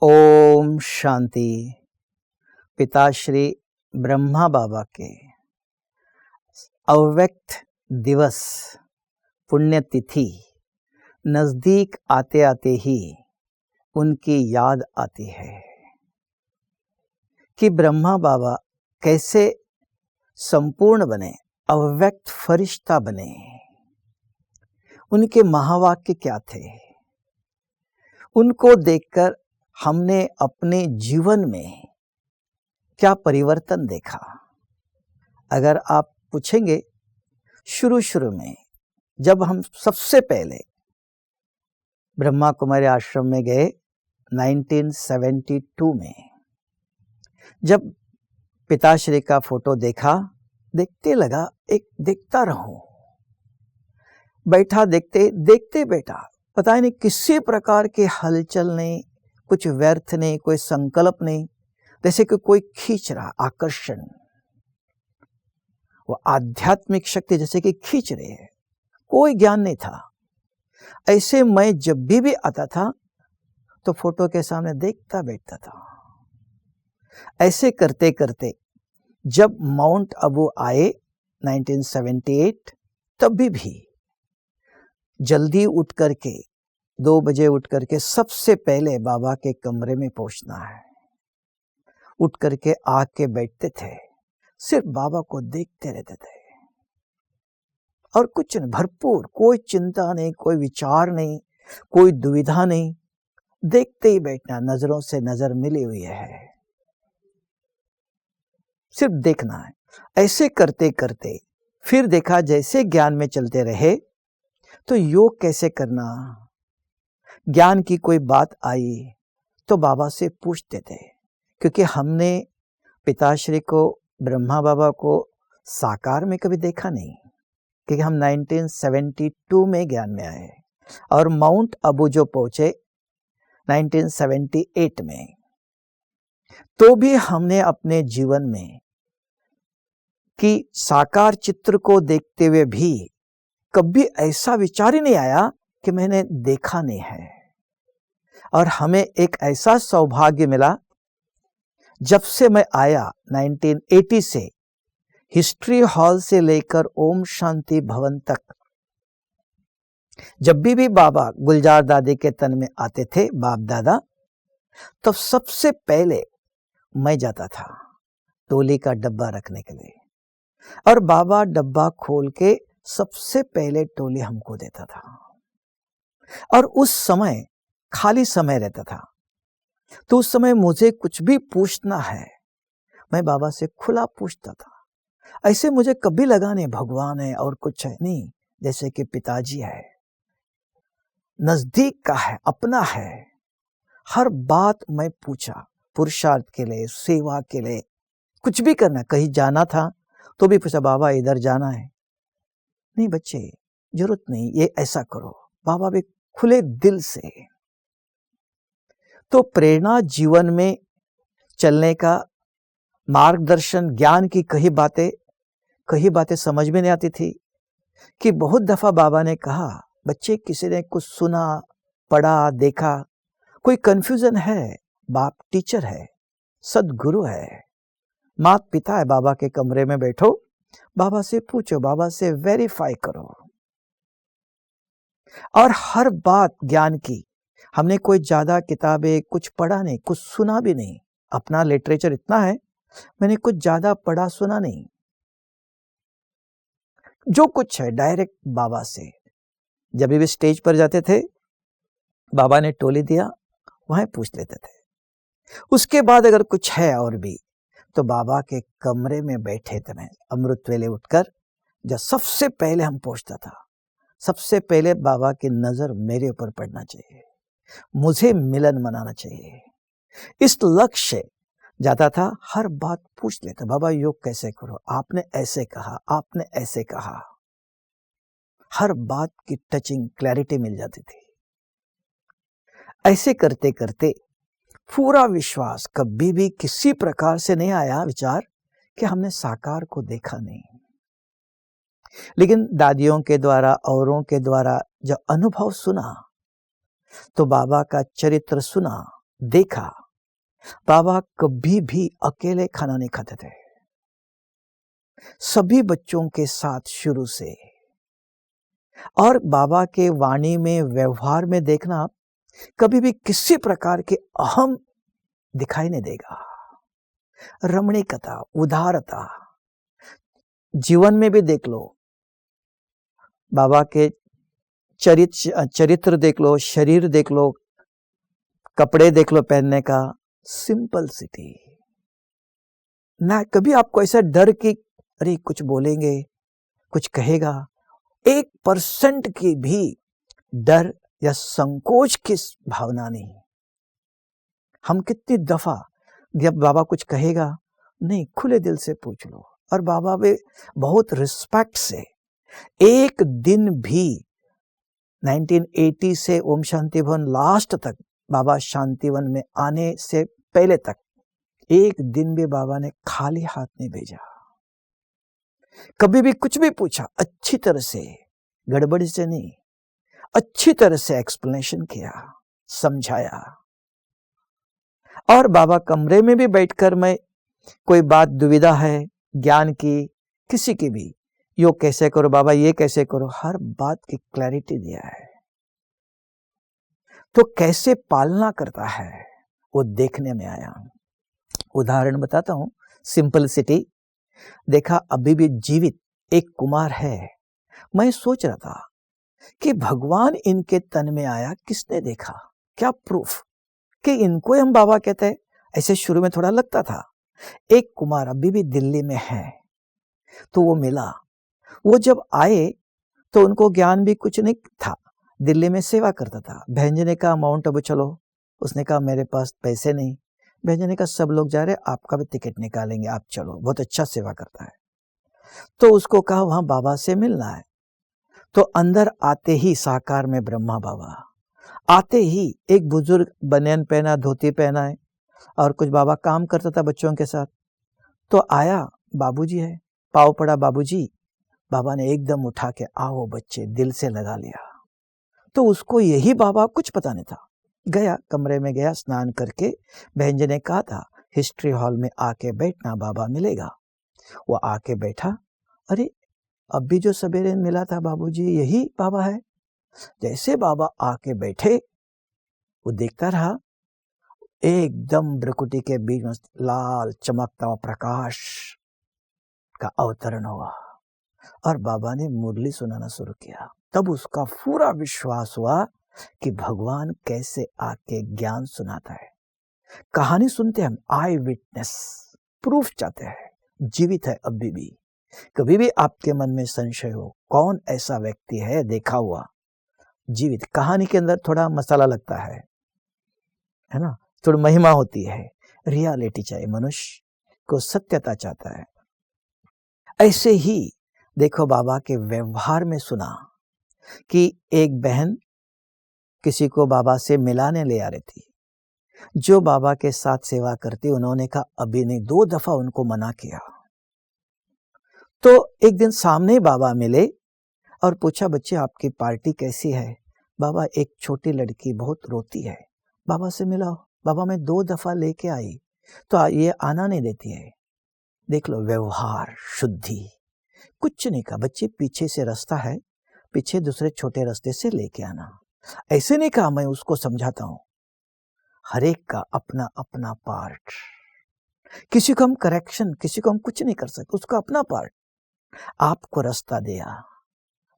ओम शांति। पिताश्री ब्रह्मा बाबा के अव्यक्त दिवस पुण्यतिथि नजदीक आते आते ही उनकी याद आती है कि ब्रह्मा बाबा कैसे संपूर्ण बने, अव्यक्त फरिश्ता बने। उनके महावाक्य क्या थे, उनको देखकर हमने अपने जीवन में क्या परिवर्तन देखा। अगर आप पूछेंगे शुरू में जब हम सबसे पहले ब्रह्मा कुमारी आश्रम में गए 1972 में, जब पिताश्री का फोटो देखा, देखते लगा एक देखता रहूं। बैठा देखते देखते बेटा, पता नहीं किसी प्रकार के हलचल नहीं, कुछ व्यर्थ नहीं, कोई संकल्प नहीं, जैसे कि कोई खींच रहा, आकर्षण, वो आध्यात्मिक शक्ति जैसे कि खींच रही है। कोई ज्ञान नहीं था। ऐसे मैं जब भी आता था तो फोटो के सामने देखता बैठता था। ऐसे करते करते जब माउंट आबू आए 1978, तब भी जल्दी उठ करके 2 बजे उठ करके सबसे पहले बाबा के कमरे में पहुंचना है। उठ करके आके बैठते थे, सिर्फ बाबा को देखते रहते थे और कुछ नहीं, भरपूर, कोई चिंता नहीं, कोई विचार नहीं, कोई दुविधा नहीं, देखते ही बैठना, नजरों से नजर मिली हुई है, सिर्फ देखना है। ऐसे करते करते फिर देखा, जैसे ज्ञान में चलते रहे तो योग कैसे करना, ज्ञान की कोई बात आई तो बाबा से पूछते थे, क्योंकि हमने पिताश्री को, ब्रह्मा बाबा को साकार में कभी देखा नहीं, क्योंकि हम 1972 में ज्ञान में आए और माउंट आबू जो पहुंचे 1978 में, तो भी हमने अपने जीवन में कि साकार चित्र को देखते हुए भी कभी ऐसा विचार ही नहीं आया कि मैंने देखा नहीं है। और हमें एक ऐसा सौभाग्य मिला, जब से मैं आया 1980 से हिस्ट्री हॉल से लेकर ओम शांति भवन तक, जब भी बाबा गुलजार दादी के तन में आते थे, बाप दादा, तो सबसे पहले मैं जाता था टोली का डब्बा रखने के लिए, और बाबा डब्बा खोल के सबसे पहले टोली हमको देता था। और उस समय खाली समय रहता था, तो उस समय मुझे कुछ भी पूछना है, मैं बाबा से खुला पूछता था। ऐसे मुझे कभी लगा नहीं भगवान है और कुछ है नहीं, जैसे कि पिताजी है, नजदीक का है, अपना है। हर बात मैं पूछा, पुरुषार्थ के लिए, सेवा के लिए, कुछ भी करना, कहीं जाना था तो भी पूछा, बाबा इधर जाना है? नहीं बच्चे, जरूरत नहीं, ये ऐसा करो। बाबा भी खुले दिल से। तो प्रेरणा जीवन में चलने का मार्गदर्शन, ज्ञान की कई बातें समझ में नहीं आती थी कि बहुत दफा बाबा ने कहा, बच्चे किसी ने कुछ सुना, पढ़ा, देखा, कोई कंफ्यूजन है, बाप टीचर है, सदगुरु है, माता पिता है, बाबा के कमरे में बैठो, बाबा से पूछो, बाबा से वेरीफाई करो। और हर बात ज्ञान की, हमने कोई ज्यादा किताबें कुछ पढ़ा नहीं, कुछ सुना भी नहीं। अपना लिटरेचर इतना है, मैंने कुछ ज्यादा पढ़ा सुना नहीं। जो कुछ है डायरेक्ट बाबा से। जब भी स्टेज पर जाते थे, बाबा ने टोली दिया, वहां पूछ लेते थे। उसके बाद अगर कुछ है और भी, तो बाबा के कमरे में बैठे थे, मैं अमृत वेले उठकर जब सबसे पहले हम पहुंचता था, सबसे पहले बाबा की नजर मेरे ऊपर पड़ना चाहिए, मुझे मिलन मनाना चाहिए, इस लक्ष्य जाता था। हर बात पूछ लेता, बाबा योग कैसे करो, आपने ऐसे कहा, आपने ऐसे कहा। हर बात की टचिंग, क्लैरिटी मिल जाती थी। ऐसे करते करते पूरा विश्वास, कभी भी किसी प्रकार से नहीं आया विचार कि हमने साकार को देखा नहीं। लेकिन दादियों के द्वारा, औरों के द्वारा जब अनुभव सुना, तो बाबा का चरित्र सुना, देखा, बाबा कभी भी अकेले खाना नहीं खाते थे, सभी बच्चों के साथ शुरू से। और बाबा के वाणी में, व्यवहार में देखना, कभी भी किसी प्रकार के अहम दिखाई नहीं देगा। रमणीकता, उदारता, जीवन में भी देख लो, बाबा के चरित्र देख लो, शरीर देख लो, कपड़े देख लो पहनने का, सिंपलिसिटी। ना कभी आपको ऐसा डर कि अरे कुछ बोलेंगे, कुछ कहेगा, 1% की भी डर या संकोच की भावना नहीं। हम कितनी दफा जब बाबा कुछ कहेगा, नहीं, खुले दिल से पूछ लो। और बाबा भी बहुत रिस्पेक्ट से, एक दिन भी 1980 से ओम शांति भवन लास्ट तक, बाबा शांतिवन में आने से पहले तक, एक दिन भी बाबा ने खाली हाथ नहीं भेजा। कभी भी कुछ भी पूछा, अच्छी तरह से, गड़बड़ी से नहीं, अच्छी तरह से एक्सप्लेनेशन किया, समझाया। और बाबा कमरे में भी बैठकर, मैं कोई बात दुविधा है ज्ञान की, किसी की भी, यो कैसे करो बाबा, ये कैसे करो, हर बात की क्लैरिटी दिया है। तो कैसे पालना करता है वो देखने में आया। उदाहरण बताता हूं, सिंपलिसिटी। देखा, अभी भी जीवित एक कुमार है। मैं सोच रहा था कि भगवान इनके तन में आया, किसने देखा, क्या प्रूफ कि इनको हम बाबा कहते हैं। ऐसे शुरू में थोड़ा लगता था। एक कुमार अभी भी दिल्ली में है, तो वो मिला। वो जब आए तो उनको ज्ञान भी कुछ नहीं था, दिल्ली में सेवा करता था। बहन जी ने कहा माउंट आबू चलो, उसने कहा मेरे पास पैसे नहीं। बहन जी ने कहा सब लोग जा रहे, आपका भी टिकट निकालेंगे, आप चलो, बहुत अच्छा सेवा करता है। तो उसको कहा वहां बाबा से मिलना है। तो अंदर आते ही साकार में ब्रह्मा बाबा, आते ही एक बुजुर्ग बनियान पहना, धोती पहना है, और कुछ बाबा काम करता था बच्चों के साथ। तो आया, बाबूजी है, पाँव पड़ा, बाबूजी। बाबा ने एकदम उठा के, आओ बच्चे, दिल से लगा लिया। तो उसको यही बाबा, कुछ पता नहीं था। गया, कमरे में गया, स्नान करके, बहन जी ने कहा था हिस्ट्री हॉल में आके बैठना, बाबा मिलेगा। वो आके बैठा, अरे अभी जो सवेरे मिला था बाबूजी, यही बाबा है। जैसे बाबा आके बैठे, वो देखता रहा, एकदम भ्रकुटी के बीच में लाल चमकता हुआ प्रकाश का अवतरण हुआ, और बाबा ने मुरली सुनाना शुरू किया। तब उसका पूरा विश्वास हुआ कि भगवान कैसे आके ज्ञान सुनाता है। कहानी सुनते हम, आई विटनेस, प्रूफ चाहते हैं, जीवित है अभी भी। कभी भी आपके मन में संशय हो, कौन ऐसा व्यक्ति है देखा हुआ, जीवित, कहानी के अंदर थोड़ा मसाला लगता है ना, थोड़ी महिमा होती है, रियलिटी चाहिए, मनुष्य को सत्यता चाहता है। ऐसे ही देखो, बाबा के व्यवहार में सुना कि एक बहन किसी को बाबा से मिलाने ले आ रही थी, जो बाबा के साथ सेवा करती, उन्होंने कहा अभी नहीं, 2 दफा उनको मना किया। तो एक दिन सामने बाबा मिले और पूछा, बच्चे आपकी पार्टी कैसी है। बाबा, एक छोटी लड़की बहुत रोती है, बाबा से मिलाओ। बाबा, मैं 2 दफा लेके आई, तो ये आना नहीं देती है। देख लो, व्यवहार, शुद्धि, कुछ नहीं कहा, बच्चे पीछे से रास्ता है, पीछे दूसरे छोटे रास्ते से लेके आना। ऐसे नहीं कहा, मैं उसको समझाता हूं। हर एक का अपना अपना पार्ट, किसी को हम करेक्शन, किसी को हम कुछ नहीं कर सकते, उसका अपना पार्ट। आपको रास्ता दिया,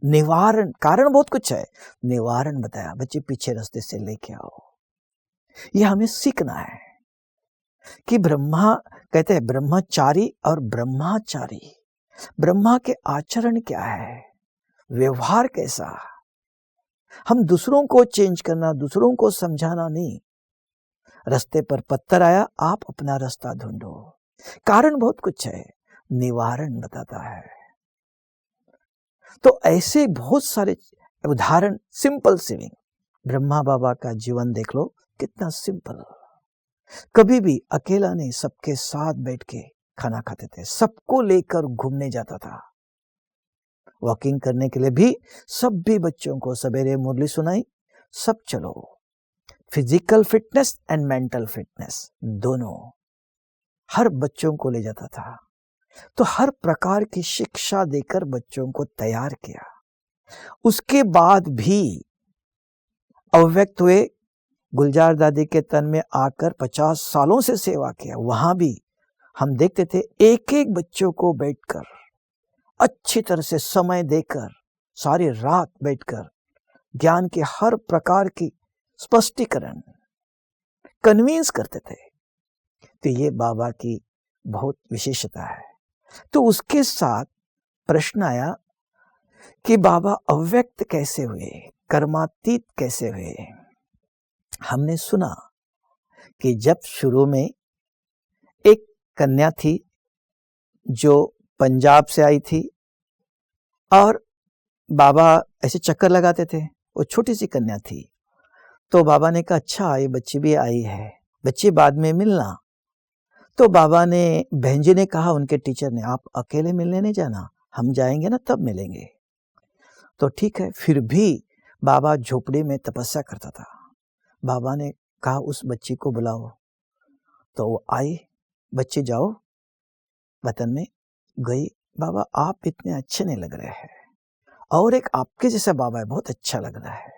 निवारण, कारण बहुत कुछ है, निवारण बताया, बच्चे पीछे रास्ते से लेके आओ। यह हमें सीखना है कि ब्रह्मा कहते हैं, ब्रह्मचारी और ब्रह्माचारी, ब्रह्मा के आचरण क्या है, व्यवहार कैसा। हम दूसरों को चेंज करना, दूसरों को समझाना नहीं। रास्ते पर पत्थर आया, आप अपना रास्ता ढूंढो। कारण बहुत कुछ है, निवारण बताता है। तो ऐसे बहुत सारे उदाहरण, सिंपल सिविंग। ब्रह्मा बाबा का जीवन देख लो, कितना सिंपल। कभी भी अकेला नहीं, सबके साथ बैठ के खाना खाते थे, सबको लेकर घूमने जाता था, वॉकिंग करने के लिए भी। सब भी बच्चों को सवेरे मुरली सुनाई, सब चलो, physical fitness and mental fitness दोनों हर बच्चों को ले जाता था। तो हर प्रकार की शिक्षा देकर बच्चों को तैयार किया। उसके बाद भी अव्यक्त हुए, गुलजार दादी के तन में आकर 50 सालों से सेवा किया। वहां भी हम देखते थे एक एक बच्चों को बैठकर अच्छी तरह से समय देकर सारी रात बैठकर ज्ञान के हर प्रकार की स्पष्टीकरण कन्विंस करते थे। तो ये बाबा की बहुत विशेषता है। तो उसके साथ प्रश्न आया कि बाबा अव्यक्त कैसे हुए, कर्मातीत कैसे हुए। हमने सुना कि जब शुरू में एक कन्या थी जो पंजाब से आई थी और बाबा ऐसे चक्कर लगाते थे, वो छोटी सी कन्या थी। तो बाबा ने कहा अच्छा ये बच्ची भी आई है, बच्ची बाद में मिलना। तो बाबा ने, बहन जी ने कहा उनके टीचर ने, आप अकेले मिलने नहीं जाना, हम जाएंगे ना तब मिलेंगे। तो ठीक है। फिर भी बाबा झोपड़ी में तपस्या करता था। बाबा ने कहा उस बच्ची को बुलाओ। तो वो आई, बच्ची जाओ वतन में गई। बाबा आप इतने अच्छे नहीं लग रहे हैं, और एक आपके जैसा बाबा है, बहुत अच्छा लग रहा है,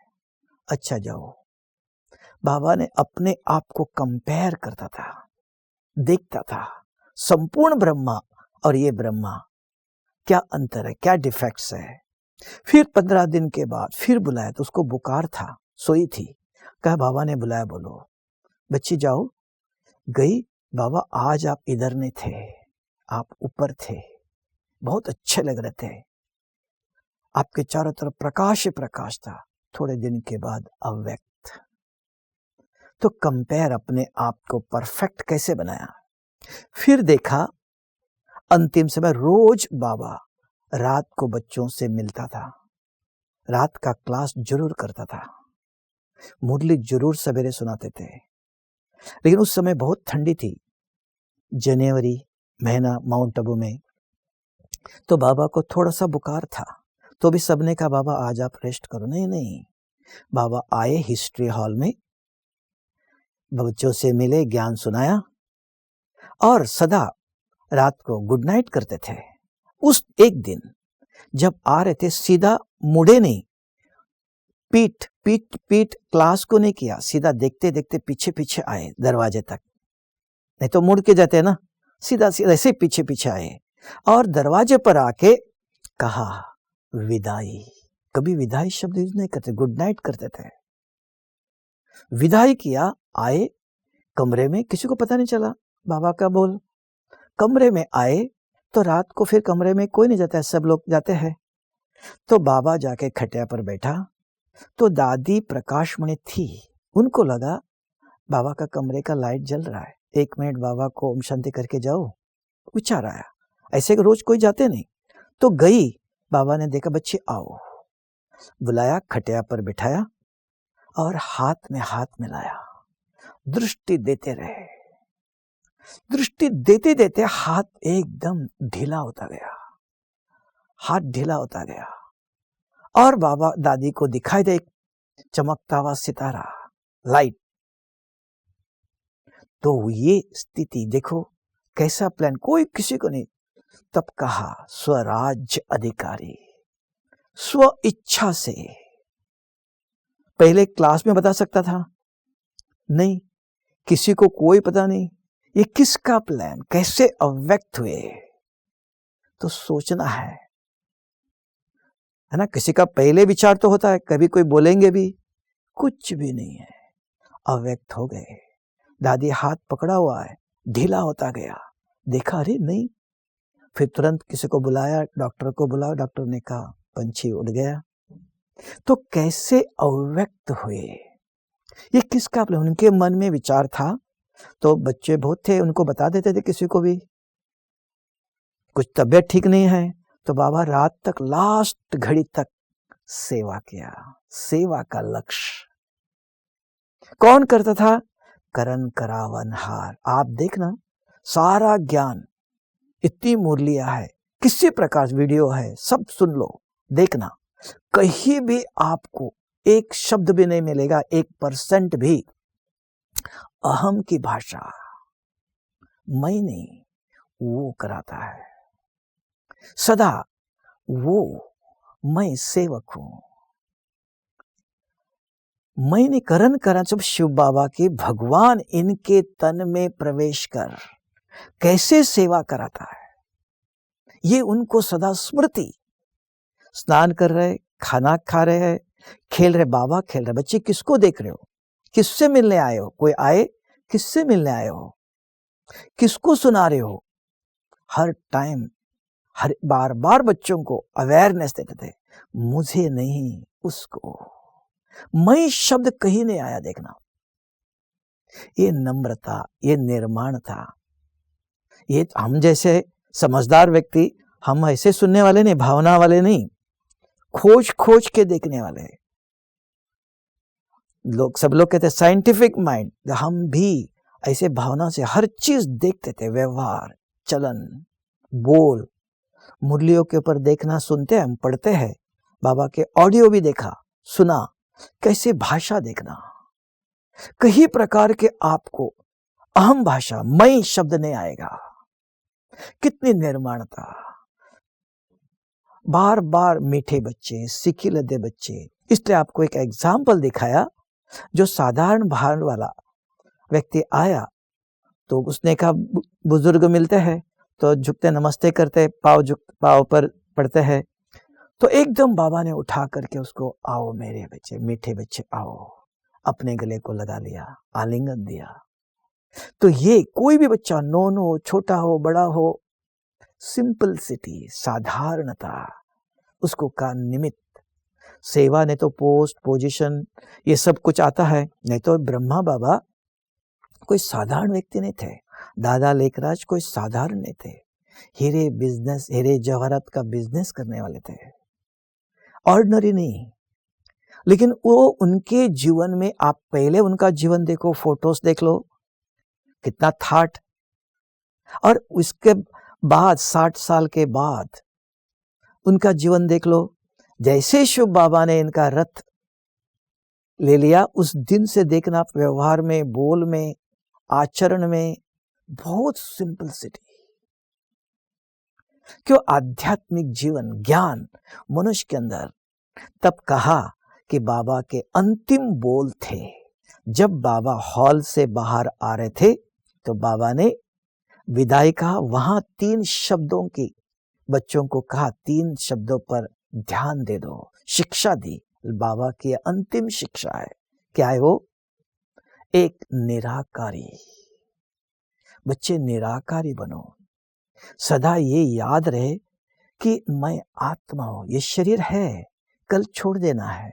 अच्छा जाओ। बाबा ने अपने आप को कंपेयर करता था, देखता था संपूर्ण ब्रह्मा और ये ब्रह्मा, क्या अंतर है, क्या डिफेक्ट्स है। फिर 15 दिन के बाद फिर बुलाया तो उसको बुखार था, सोई थी। कहा बाबा ने बुलाया, बोलो बच्ची जाओ। गई। बाबा आज आप इधर नहीं थे, आप ऊपर थे, बहुत अच्छे लग रहे थे, आपके चारों तरफ प्रकाश ही प्रकाश था। थोड़े दिन के बाद अव्यक्त। तो कंपेयर अपने आप को परफेक्ट कैसे बनाया। फिर देखा अंतिम समय रोज बाबा रात को बच्चों से मिलता था, रात का क्लास जरूर करता था, मुरली जरूर सवेरे सुनाते थे। लेकिन उस समय बहुत ठंडी थी, जनवरी महीना माउंट आबू में। तो बाबा को थोड़ा सा बुखार था। तो भी सबने कहा बाबा आज आप रेस्ट करो। नहीं नहीं, बाबा आए हिस्ट्री हॉल में, बच्चों से मिले, ज्ञान सुनाया और सदा रात को गुड नाइट करते थे। उस एक दिन जब आ रहे थे सीधा मुड़े नहीं, पीठ पीठ पीठ क्लास को नहीं किया, सीधा देखते देखते पीछे पीछे आए दरवाजे तक। नहीं तो मुड़ के जाते ना, सीधा सीधा ऐसे पीछे पीछे आए और दरवाजे पर आके कहा विदाई। कभी विदाई शब्द यूज नहीं करते, गुड नाइट करते थे। विदाई किया, आए कमरे में, किसी को पता नहीं चला बाबा का बोल। कमरे में आए तो रात को फिर कमरे में कोई नहीं जाता है, सब लोग जाते हैं। तो बाबा जाके खटिया पर बैठा तो दादी प्रकाशमणि थी, उनको लगा बाबा का कमरे का लाइट जल रहा है, 1 मिनट बाबा को ओम शांति करके जाओ। विचार आया, ऐसे रोज कोई जाते नहीं। तो गई, बाबा ने देखा बच्ची आओ, बुलाया, खटिया पर बिठाया और हाथ में हाथ मिलाया, दृष्टि देते रहे। दृष्टि देते देते हाथ एकदम ढीला होता गया, हाथ ढीला होता गया और बाबा दादी को दिखाई दे चमकता हुआ सितारा, लाइट। तो ये स्थिति देखो कैसा प्लान, कोई किसी को नहीं। तब कहा स्वराज्य अधिकारी, स्व इच्छा से। पहले क्लास में बता सकता था, नहीं, किसी को कोई पता नहीं, ये किसका प्लान, कैसे अव्यक्त हुए। तो सोचना है ना। किसी का पहले विचार तो होता है, कभी कोई बोलेंगे भी, कुछ भी नहीं है, अव्यक्त हो गए। दादी हाथ पकड़ा हुआ है, ढीला होता गया, देखा अरे नहीं। फिर तुरंत किसी को बुलाया, डॉक्टर को बुलाया, डॉक्टर ने कहा पंछी उड़ गया। तो कैसे अव्यक्त हुए, ये किसका प्लान, उनके मन में विचार था। तो बच्चे बहुत थे, उनको बता देते थे किसी को भी कुछ तबीयत ठीक नहीं है। तो बाबा रात तक, लास्ट घड़ी तक सेवा किया। सेवा का लक्ष्य कौन करता था, करण करावनहार। आप देखना सारा ज्ञान, इतनी मुरलियां है, किसी प्रकार वीडियो है, सब सुन लो, देखना, कहीं भी आपको एक शब्द भी नहीं मिलेगा, 1% भी अहम की भाषा मैं नहीं, वो कराता है। सदा वो मैं सेवक हूं। मैंने करण करा जब शिव बाबा के भगवान इनके तन में प्रवेश कर कैसे सेवा कराता है, ये उनको सदा स्मृति। स्नान कर रहे, खाना खा रहे हैं, खेल रहे, बाबा खेल रहे, बच्चे किसको देख रहे हो, किससे मिलने आए हो, कोई आए किससे मिलने आए हो, किसको सुना रहे हो। हर टाइम हर बार बार बच्चों को अवेयरनेस देते थे, मुझे नहीं उसको। मैं शब्द कहीं नहीं आया, देखना। ये नम्रता, ये निर्माण था। ये हम जैसे समझदार व्यक्ति, हम ऐसे सुनने वाले नहीं, भावना वाले नहीं, खोज खोज के देखने वाले। लोग सब लोग कहते साइंटिफिक माइंड, हम भी ऐसे भावना से हर चीज देखते थे। व्यवहार, चलन, बोल, मुरलियों के ऊपर देखना, सुनते हैं, हम पढ़ते हैं, बाबा के ऑडियो भी देखा सुना, कैसे भाषा देखना, कई प्रकार के आपको अहम भाषा, मैं शब्द नहीं आएगा। कितनी निर्माणता। बार बार मीठे बच्चे, सीखी लदे बच्चे। इसलिए आपको एक एग्जाम्पल दिखाया। जो साधारण भाव वाला व्यक्ति आया तो उसने कहा बुजुर्ग मिलते हैं तो झुकते, नमस्ते करते, पाव पर पड़ते हैं। तो एकदम बाबा ने उठा करके उसको, आओ मेरे बच्चे, मीठे बच्चे आओ, अपने गले को लगा लिया, आलिंगन दिया। तो ये कोई भी बच्चा, नॉन हो, छोटा हो, बड़ा हो, सिंपलिसिटी, साधारणता, उसको का निमित्त। सेवा ने तो पोस्ट, पोजीशन, ये सब कुछ आता है, नहीं तो ब्रह्मा बाबा कोई साधारण व्यक्ति नहीं थे। दादा लेखराज कोई साधारण नहीं थे। हीरे जवाहरात का बिजनेस करने वाले थे, ऑर्डिनरी नहीं। लेकिन वो उनके जीवन में, आप पहले उनका जीवन देखो, फोटोज देख लो, कितना थाट। और उसके बाद 60 साल के बाद उनका जीवन देख लो। जैसे शिव बाबा ने इनका रथ ले लिया, उस दिन से देखना, व्यवहार में, बोल में, आचरण में बहुत सिंपलिसिटी। क्यों? आध्यात्मिक जीवन, ज्ञान मनुष्य के अंदर। तब कहा कि बाबा के अंतिम बोल थे, जब बाबा हॉल से बाहर आ रहे थे तो बाबा ने विदाई कहा। वहां 3 शब्दों की बच्चों को कहा, 3 शब्दों पर ध्यान दे दो, शिक्षा दी। बाबा की अंतिम शिक्षा है, क्या है वो? एक निराकारी। बच्चे निराकारी बनो। सदा ये याद रहे कि मैं आत्मा हूं, ये शरीर है, कल छोड़ देना है।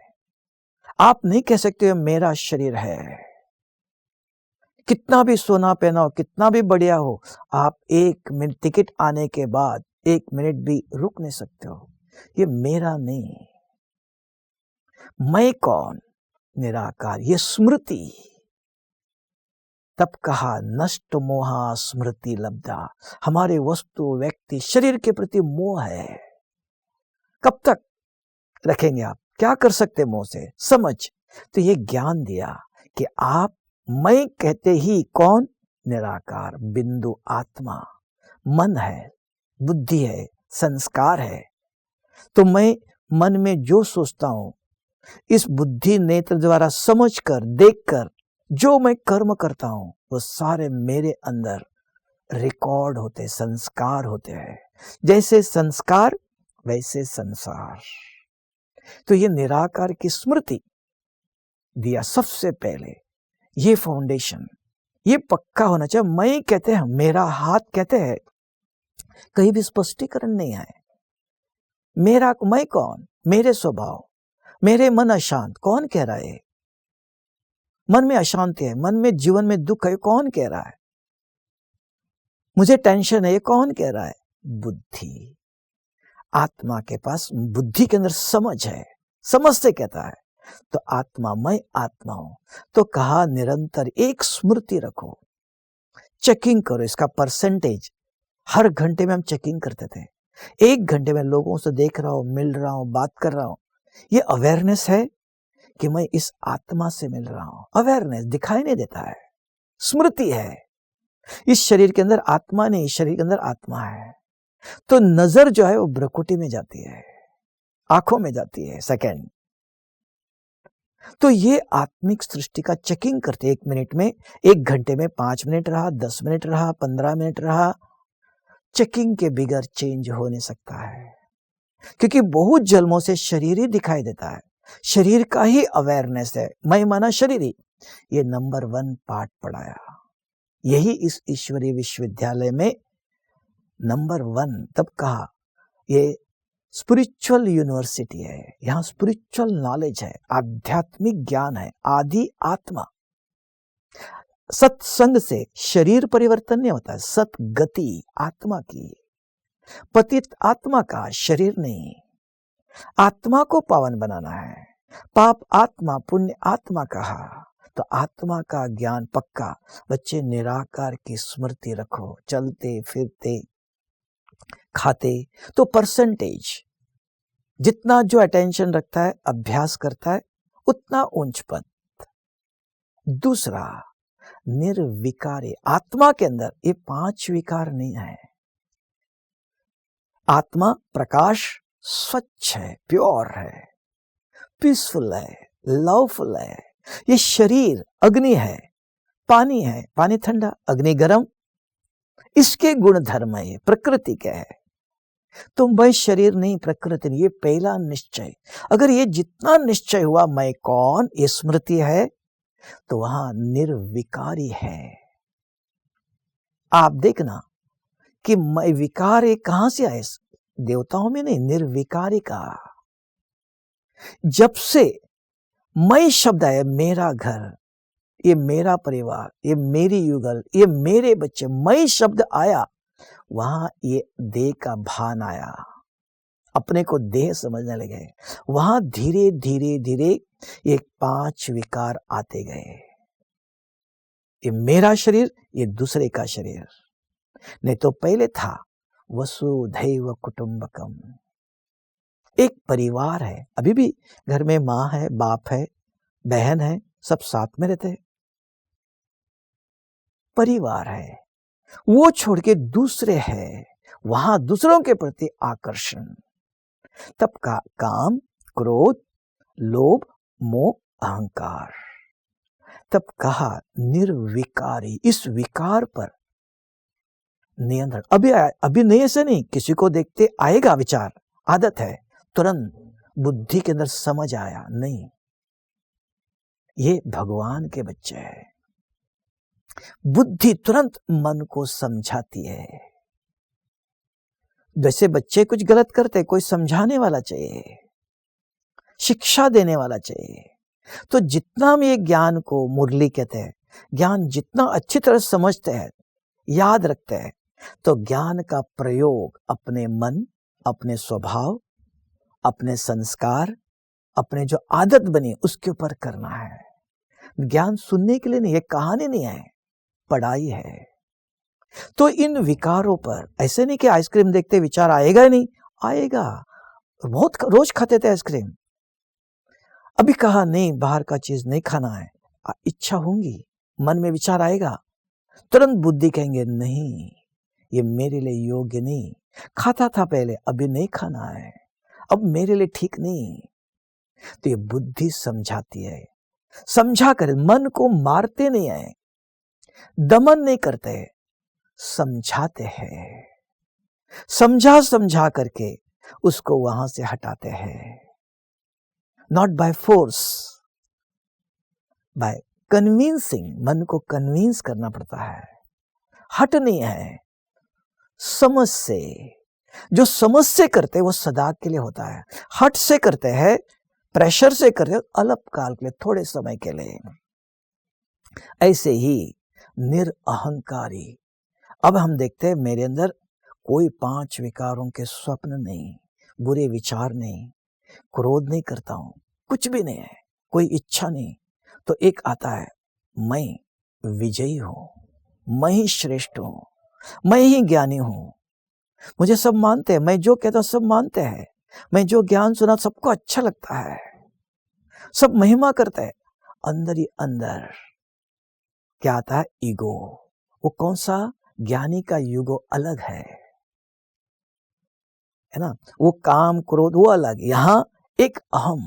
आप नहीं कह सकते मेरा शरीर है। कितना भी सोना पहना हो, कितना भी बढ़िया हो, आप 1 मिनट टिकट आने के बाद 1 मिनट भी रुक नहीं सकते हो। ये मेरा नहीं। मैं कौन? निराकार, ये स्मृति। तब कहा नष्ट मोहा स्मृति लब्धा। हमारे वस्तु, व्यक्ति, शरीर के प्रति मोह है। कब तक रखेंगे आप? क्या कर सकते मोह से? समझ। तो ये ज्ञान दिया कि आप मैं कहते ही कौन? निराकार, बिंदु आत्मा। मन है, बुद्धि है, संस्कार है। तो मैं मन में जो सोचता हूं, इस बुद्धि नेत्र द्वारा समझकर, देखकर जो मैं कर्म करता हूं, वो सारे मेरे अंदर रिकॉर्ड होते, संस्कार होते हैं। जैसे संस्कार वैसे संसार। तो ये निराकार की स्मृति दिया सबसे पहले। ये फाउंडेशन, ये पक्का होना चाहिए। मैं कहते हैं, मेरा हाथ कहते हैं, कहीं भी स्पष्टीकरण नहीं है। मेरा, मैं कौन? मेरे स्वभाव, मेरे मन अशांत, कौन कह रहा है? मन में अशांति है, मन में, जीवन में दुख है, कौन कह रहा है? मुझे टेंशन है, ये कौन कह रहा है? बुद्धि। आत्मा के पास बुद्धि के अंदर समझ है, समझ से कहता है। तो आत्मा, मैं आत्मा हूं। तो कहा निरंतर एक स्मृति रखो, चेकिंग करो इसका परसेंटेज। हर घंटे में हम चेकिंग करते थे। 1 घंटे में लोगों से देख रहा हूं, मिल रहा हूं, बात कर रहा हूं, ये अवेयरनेस है कि मैं इस आत्मा से मिल रहा हूं। अवेयरनेस दिखाई नहीं देता है, स्मृति है। इस शरीर के अंदर आत्मा नहीं, इस शरीर के अंदर आत्मा है। तो नजर जो है वो भ्रुकुटी में जाती है, आंखों में जाती है, सेकंड। तो ये आत्मिक सृष्टि का चेकिंग करते, 1 मिनट में, 1 घंटे में 5 मिनट रहा, 10 मिनट रहा, 15 मिनट रहा, चेकिंग के बिगैर चेंज हो नहीं सकता है। क्योंकि बहुत जन्मों से शरीर ही दिखाई देता है, शरीर का ही अवेयरनेस है, मैं माना शरीर ही। ये नंबर 1 पाठ पढ़ाया, यही इस ईश्वरीय विश्वविद्यालय में नंबर 1 तब कहा। ये स्पिरिचुअल यूनिवर्सिटी है, यहां स्पिरिचुअल नॉलेज है, आध्यात्मिक ज्ञान है, आदि आत्मा। सत्संग से शरीर परिवर्तन नहीं होता है, सतगति आत्मा की, पतित आत्मा का, शरीर नहीं। आत्मा को पावन बनाना है, पाप आत्मा पुण्य आत्मा कहा, तो आत्मा का ज्ञान पक्का। बच्चे निराकार की स्मृति रखो, चलते फिरते खाते तो परसेंटेज जितना जो अटेंशन रखता है, अभ्यास करता है, उतना ऊंच पद। दूसरा, निर्विकारी आत्मा के अंदर ये 5 विकार नहीं है। आत्मा प्रकाश, स्वच्छ है, प्योर है, पीसफुल है, लवफुल है। ये शरीर अग्नि है, पानी ठंडा, अग्नि गर्म, इसके गुण धर्म है, प्रकृति के है। तो मैं शरीर नहीं, प्रकृति नहीं, ये पहला निश्चय। अगर ये जितना निश्चय हुआ मैं कौन, ये स्मृति है, तो वहां निर्विकारी है। आप देखना कि मैं विकार ये कहां से आए, देवताओं में नहीं, निर्विकारी का। जब से मैं शब्द आया, मेरा घर, ये मेरा परिवार, ये मेरी युगल, ये मेरे बच्चे, मैं शब्द आया, वहां ये देह का भान आया, अपने को देह समझने लगे। वहां धीरे धीरे धीरे ये 5 विकार आते गए। ये मेरा शरीर, ये दूसरे का शरीर। नहीं तो पहले था वसुधैव कुटुंबकम, एक परिवार है। अभी भी घर में माँ है, बाप है, बहन है, सब साथ में रहते हैं, परिवार है। वो छोड़ के दूसरे है, वहां दूसरों के प्रति आकर्षण, तब का काम, क्रोध, लोभ, मोह, अहंकार। तब कहा निर्विकारी, इस विकार पर नियंत्रण। अभी नहीं, ऐसा नहीं, किसी को देखते आएगा विचार, आदत है, तुरंत बुद्धि के अंदर समझ आया, नहीं, ये भगवान के बच्चे हैं। बुद्धि तुरंत मन को समझाती है। जैसे बच्चे कुछ गलत करते, कोई समझाने वाला चाहिए, शिक्षा देने वाला चाहिए। तो जितना हम ये ज्ञान को, मुरली कहते हैं, ज्ञान जितना अच्छी तरह समझते हैं, याद रखते हैं, तो ज्ञान का प्रयोग अपने मन, अपने स्वभाव, अपने संस्कार, अपने जो आदत बनी उसके ऊपर करना है। ज्ञान सुनने के लिए नहीं, ये कहानी नहीं है, पढ़ाई है। तो इन विकारों पर ऐसे नहीं कि आइसक्रीम देखते विचार आएगा ही नहीं, आएगा। बहुत रोज खाते थे आइसक्रीम, अभी कहा नहीं, बाहर का चीज नहीं खाना है, इच्छा होंगी, मन में विचार आएगा, तुरंत बुद्धि कहेंगे नहीं, ये मेरे लिए योग्य नहीं। खाता था पहले, अभी नहीं खाना है, अब मेरे लिए ठीक नहीं। तो ये बुद्धि समझाती है, समझा कर, मन को मारते नहीं है, दमन नहीं करते, समझाते हैं, समझा करके उसको वहां से हटाते हैं। Not by force, by convincing. मन को कन्विंस करना पड़ता है, हट नहीं है, समझ से। जो समझ से करते वो सदा के लिए होता है, हट से करते हैं, प्रेशर से करते हैं, अल्पकाल के लिए, थोड़े समय के लिए। ऐसे ही निरअहंकारी। अब हम देखते हैं मेरे अंदर कोई 5 विकारों के स्वप्न नहीं, बुरे विचार नहीं, क्रोध नहीं करता हूं, कुछ भी नहीं है, कोई इच्छा नहीं। तो एक आता है, मैं विजयी हूं, मैं ही श्रेष्ठ हूं, मैं ही ज्ञानी हूं, मुझे सब मानते हैं, मैं जो कहता हूं सब मानते हैं, मैं जो ज्ञान सुना सबको अच्छा लगता है, सब महिमा करते हैं। अंदर ही अंदर क्या आता है? ईगो। वो कौन सा? ज्ञानी का ईगो अलग है ना? वो काम क्रोध वो अलग। यहां एक अहम,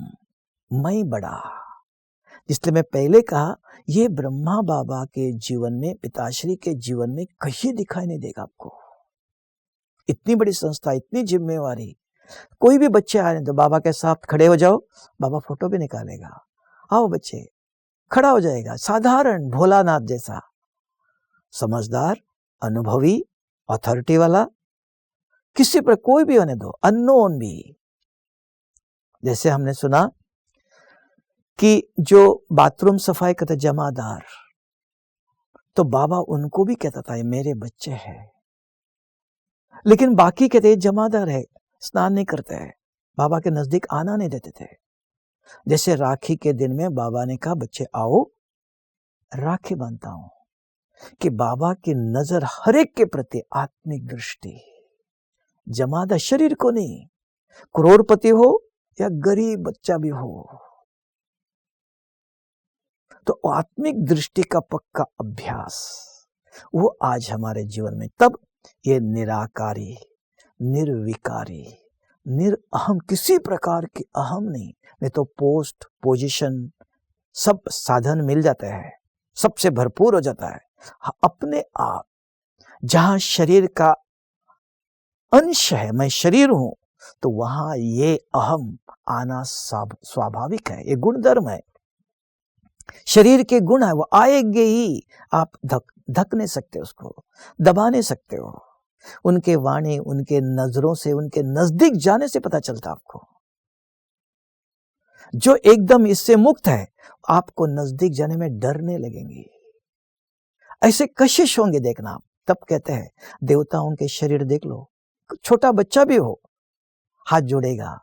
मैं बड़ा। इसलिए मैं पहले कहा, ये ब्रह्मा बाबा के जीवन में, पिताश्री के जीवन में कहीं दिखाई नहीं देगा आपको। इतनी बड़ी संस्था, इतनी जिम्मेवारी। कोई भी बच्चे आ रहे हैं तो बाबा के साथ खड़े हो जाओ, बाबा फोटो भी निकालेगा। आओ बच्चे, खड़ा हो जाएगा, साधारण भोलानाथ जैसा, समझदार, अनुभवी, अथॉरिटी वाला। किसी पर कोई भी होने दो, अननोन भी। जैसे हमने सुना कि जो बाथरूम सफाई करते जमादार, तो बाबा उनको भी कहता था ये मेरे बच्चे हैं। लेकिन बाकी कहते जमादार है, स्नान नहीं करते हैं, बाबा के नजदीक आना नहीं देते थे। जैसे राखी के दिन में बाबा ने कहा बच्चे आओ, राखी बांधता हूं, कि बाबा की नजर हर एक के प्रति आत्मिक दृष्टि, जमादार शरीर को नहीं, करोड़पति हो या गरीब बच्चा भी हो, तो आत्मिक दृष्टि का पक्का अभ्यास वो आज हमारे जीवन में। तब ये निराकारी, निर्विकारी, निरअहम, किसी प्रकार की अहम नहीं तो पोस्ट, पोजीशन, सब साधन मिल जाते हैं, सबसे भरपूर हो जाता है। अपने आप जहां शरीर का अंश है, मैं शरीर हूं, तो वहां ये अहम आना स्वाभाविक है, ये गुणधर्म है, शरीर के गुण है, वो आएंगे ही। आप धक नहीं सकते, उसको दबा नहीं सकते हो। उनके वाणी, उनके नजरों से, उनके नजदीक जाने से पता चलता आपको। जो एकदम इससे मुक्त है, आपको नजदीक जाने में डरने लगेंगे। ऐसे कशिश होंगे देखना। तब कहते हैं देवताओं के शरीर देख लो, छोटा बच्चा भी हो हाथ जोड़ेगा,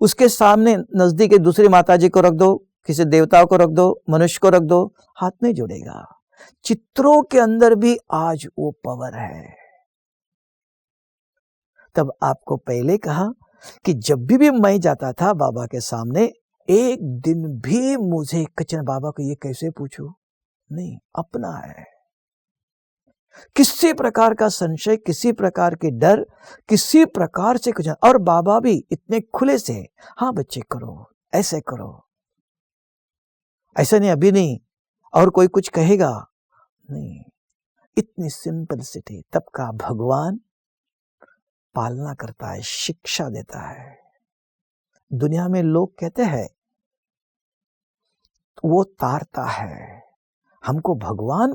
उसके सामने नजदीक एक दूसरी माताजी को रख दो, किसी देवता को रख दो, मनुष्य को रख दो, हाथ नहीं जोड़ेगा। चित्रों के अंदर भी आज वो पावर है। तब आपको पहले कहा कि जब भी मैं जाता था बाबा के सामने, एक दिन भी मुझे कचन बाबा को ये कैसे पूछूं नहीं, अपना है। किसी प्रकार का संशय, किसी प्रकार के डर, किसी प्रकार से कुछ। और बाबा भी इतने खुले से, हाँ बच्चे करो, ऐसे करो, ऐसा नहीं, अभी नहीं, और कोई कुछ कहेगा नहीं, इतनी सिंपलिसिटी। तब का भगवान पालना करता है, शिक्षा देता है। दुनिया में लोग कहते हैं वो तारता है, हमको भगवान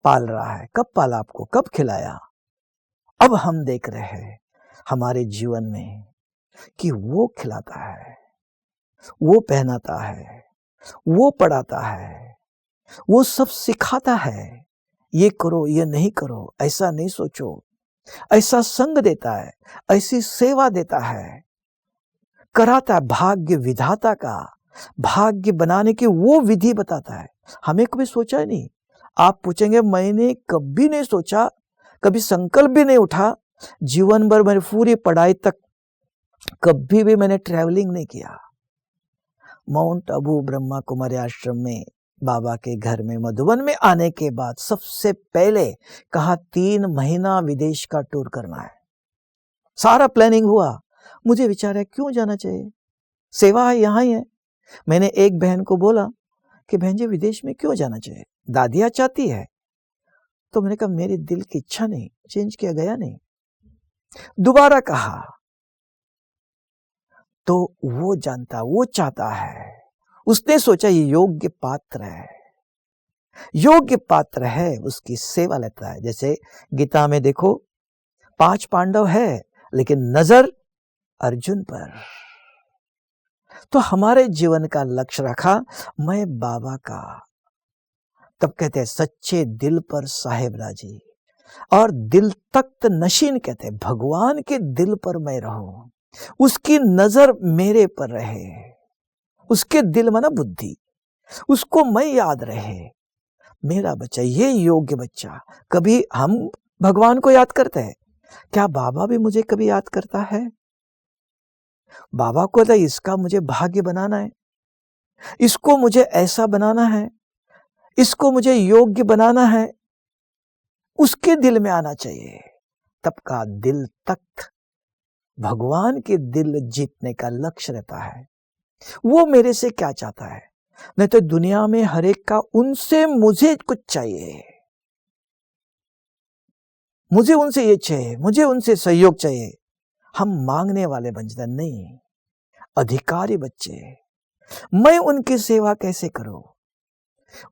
पाल रहा है। कब पाला आपको, कब खिलाया? अब हम देख रहे हैं हमारे जीवन में कि वो खिलाता है, वो पहनाता है, वो पढ़ाता है, वो सब सिखाता है। ये करो, ये नहीं करो, ऐसा नहीं सोचो, ऐसा संग देता है, ऐसी सेवा देता है, कराता है। भाग्य विधाता का, भाग्य बनाने की वो विधि बताता है। हमें कभी सोचा ही नहीं। आप पूछेंगे, मैंने कभी नहीं सोचा, कभी संकल्प भी नहीं उठा, जीवन भर मेरी पूरी पढ़ाई तक कभी भी मैंने ट्रैवलिंग नहीं किया। माउंट आबू ब्रह्मा कुमारी आश्रम में बाबा के घर में मधुबन में आने के बाद सबसे पहले कहा 3 महीना विदेश का टूर करना है। सारा प्लानिंग हुआ। मुझे विचार है क्यों जाना चाहिए, सेवा है यहाँ ही है। मैंने एक बहन को बोला कि बहन जी विदेश में क्यों जाना चाहिए, दादिया चाहती है। तो मैंने कहा मेरे दिल की इच्छा नहीं, चेंज किया गया नहीं। दोबारा कहा तो वो जानता, वो चाहता है, उसने सोचा ये योग्य पात्र है, योग्य पात्र है, उसकी सेवा लेता है। जैसे गीता में देखो 5 पांडव है, लेकिन नजर अर्जुन पर। तो हमारे जीवन का लक्ष्य रखा, मैं बाबा का। तब कहते हैं सच्चे दिल पर साहेब राजी, और दिल तख्त नशीन कहते हैं, भगवान के दिल पर मैं रहूं, उसकी नजर मेरे पर रहे, उसके दिल में ना बुद्धि, उसको मैं याद रहे, मेरा बच्चा, ये योग्य बच्चा। कभी हम भगवान को याद करते हैं क्या? बाबा भी मुझे कभी याद करता है? बाबा को तो इसका मुझे भाग्य बनाना है, इसको मुझे ऐसा बनाना है, इसको मुझे योग्य बनाना है, उसके दिल में आना चाहिए। तब का दिल तख्त भगवान के दिल जीतने का लक्ष्य रहता है। वो मेरे से क्या चाहता है, नहीं तो दुनिया में हर एक का उनसे मुझे कुछ चाहिए, मुझे उनसे ये चाहिए, मुझे उनसे सहयोग चाहिए। हम मांगने वाले बन जाते नहीं, अधिकारी बच्चे। मैं उनकी सेवा कैसे करूं,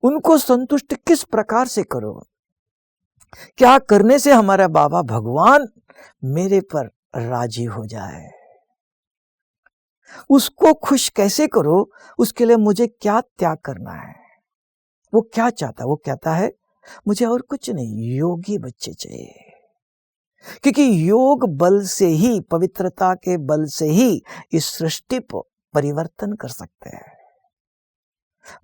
उनको संतुष्ट किस प्रकार से करूं, क्या करने से हमारा बाबा भगवान मेरे पर राजी हो जाए, उसको खुश कैसे करो, उसके लिए मुझे क्या त्याग करना है। वो क्या चाहता है, वो कहता है मुझे और कुछ नहीं, योगी बच्चे चाहिए। क्योंकि योग बल से ही, पवित्रता के बल से ही इस सृष्टि को परिवर्तन कर सकते हैं।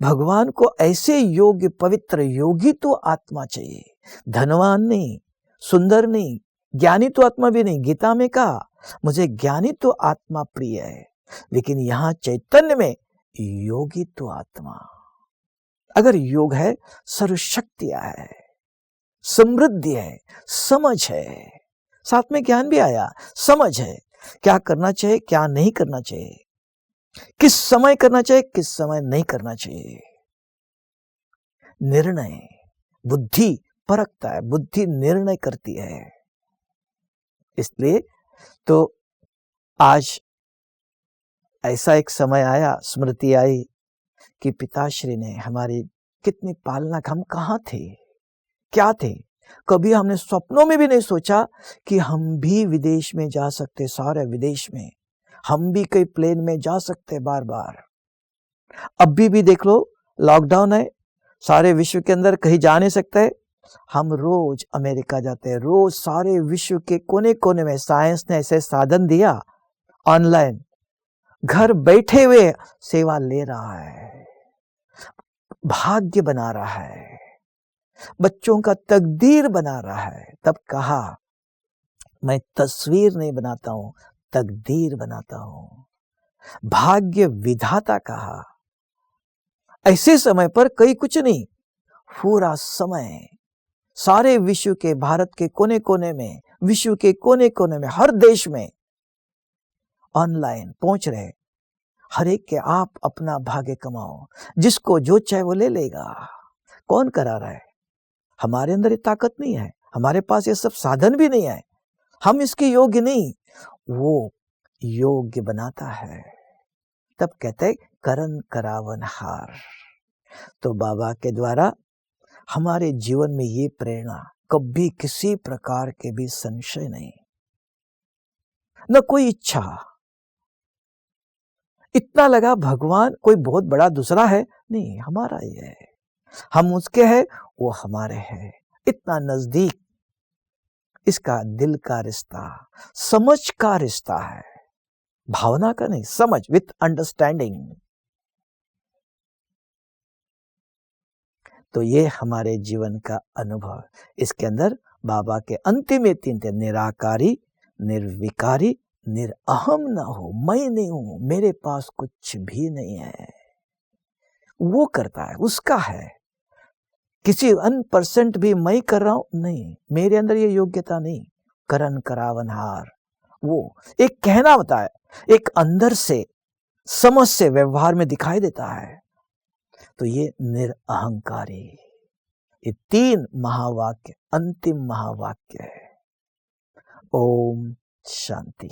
भगवान को ऐसे योग्य पवित्र योगी तो आत्मा चाहिए, धनवान नहीं, सुंदर नहीं, ज्ञानी तो आत्मा भी नहीं। गीता में कहा मुझे ज्ञानी तो आत्मा प्रिय है, लेकिन यहां चैतन्य में योगी तो आत्मा। अगर योग है, सर्वशक्तियां है, समृद्धि है, समझ है, साथ में ज्ञान भी आया, समझ है, क्या करना चाहिए क्या नहीं करना चाहिए, किस समय करना चाहिए किस समय नहीं करना चाहिए। निर्णय, बुद्धि परखता है, बुद्धि निर्णय करती है। इसलिए तो आज ऐसा एक समय आया, स्मृति आई कि पिताश्री ने हमारी कितनी पालना, हम कहाँ थे, क्या थे। कभी हमने सपनों में भी नहीं सोचा कि हम भी विदेश में जा सकते, सारे विदेश में हम भी कई प्लेन में जा सकते बार बार। अभी भी देख लो, लॉकडाउन है, सारे विश्व के अंदर कहीं जा नहीं सकते। हम रोज अमेरिका जाते हैं, रोज सारे विश्व के कोने कोने में साइंस ने ऐसे साधन दिया, ऑनलाइन घर बैठे हुए सेवा ले रहा है, भाग्य बना रहा है, बच्चों का तकदीर बना रहा है। तब कहा मैं तस्वीर नहीं बनाता हूं, तकदीर बनाता हूं। भाग्य विधाता कहा। ऐसे समय पर कहीं कुछ नहीं, पूरा समय सारे विश्व के, भारत के कोने कोने में, विश्व के कोने कोने में, हर देश में ऑनलाइन पहुंच रहे। हर एक के आप अपना भाग्य कमाओ, जिसको जो चाहे वो ले लेगा। कौन करा रहा है? हमारे अंदर ये ताकत नहीं है, हमारे पास ये सब साधन भी नहीं है, हम इसके योग्य नहीं, वो योग्य बनाता है। तब कहते करन करावन हार। तो बाबा के द्वारा हमारे जीवन में ये प्रेरणा, कभी किसी प्रकार के भी संशय नहीं, न कोई इच्छा। इतना लगा भगवान कोई बहुत बड़ा दूसरा है, नहीं, हमारा ही है, हम उसके हैं, वो हमारे हैं, इतना नजदीक। इसका दिल का रिश्ता, समझ का रिश्ता है, भावना का नहीं, समझ विथ अंडरस्टैंडिंग। तो ये हमारे जीवन का अनुभव। इसके अंदर बाबा के अंतिम 3 थे, निराकारी, निर्विकारी, निरअहम ना हो, मैं नहीं हूं, मेरे पास कुछ भी नहीं है। वो करता है, उसका है, किसी 1% भी मैं कर रहा हूं नहीं, मेरे अंदर ये योग्यता नहीं। करन करावनहार, वो एक कहना होता है, एक अंदर से समझ से व्यवहार में दिखाई देता है। तो ये निरअहंकारी, ये 3 महावाक्य अंतिम महावाक्य है। ओम शांति।